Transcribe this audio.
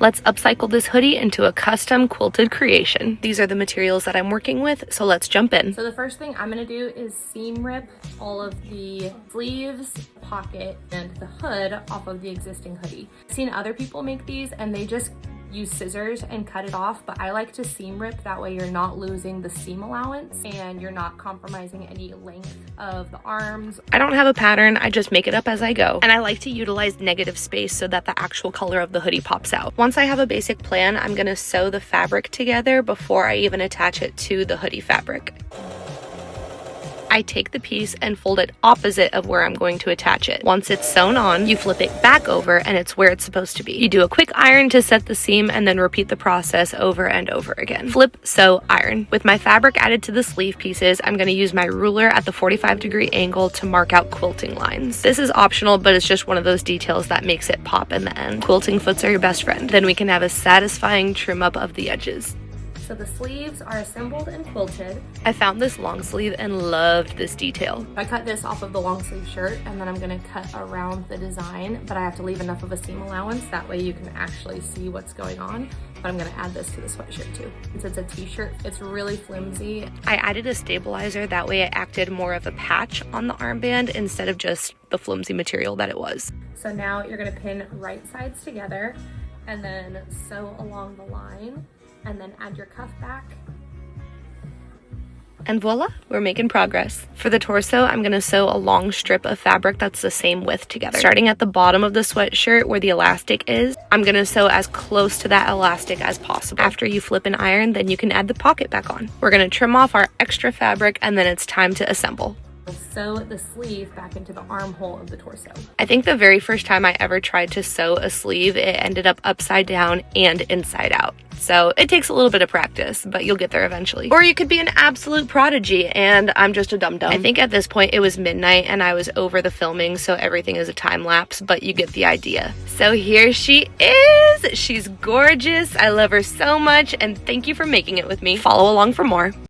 let's upcycle this hoodie into a custom quilted creation. These are the materials that I'm working with, so let's jump in. So the first thing I'm gonna do is seam rip all of the sleeves, pocket, and the hood off of the existing hoodie. I've seen other people make these and they just use scissors and cut it off, but I like to seam rip. That way you're not losing the seam allowance and you're not compromising any length of the arms. I don't have a pattern, I just make it up as I go. And I like to utilize negative space so that the actual color of the hoodie pops out. Once I have a basic plan, I'm gonna sew the fabric together before I even attach it to the hoodie fabric. I take the piece and fold it opposite of where I'm going to attach it. Once it's sewn on, you flip it back over and it's where it's supposed to be. You do a quick iron to set the seam and then repeat the process over and over again. Flip, sew, iron. With my fabric added to the sleeve pieces, I'm going to use my ruler at the 45-degree angle to mark out quilting lines. This is optional, but it's just one of those details that makes it pop in the end. Quilting foots are your best friend. Then we can have a satisfying trim up of the edges. So the sleeves are assembled and quilted. I found this long sleeve and loved this detail. I cut this off of the long sleeve shirt and then I'm gonna cut around the design, but I have to leave enough of a seam allowance. That way you can actually see what's going on. But I'm gonna add this to the sweatshirt too. Since it's a t-shirt, it's really flimsy. I added a stabilizer, that way it acted more of a patch on the armband instead of just the flimsy material that it was. So now you're gonna pin right sides together and then sew along the line, and then add your cuff back. And voila, we're making progress. For the torso, I'm gonna sew a long strip of fabric that's the same width together. Starting at the bottom of the sweatshirt where the elastic is, I'm gonna sew as close to that elastic as possible. After you flip and iron, then you can add the pocket back on. We're gonna trim off our extra fabric and then it's time to assemble. Sew the sleeve back into the armhole of the torso. I think the very first time I ever tried to sew a sleeve, it ended up upside down and inside out. So it takes a little bit of practice, but you'll get there eventually. Or you could be an absolute prodigy and I'm just a dum-dum. I think at this point it was midnight and I was over the filming, so everything is a time lapse, but you get the idea. So here she is. She's gorgeous. I love her so much and thank you for making it with me. Follow along for more.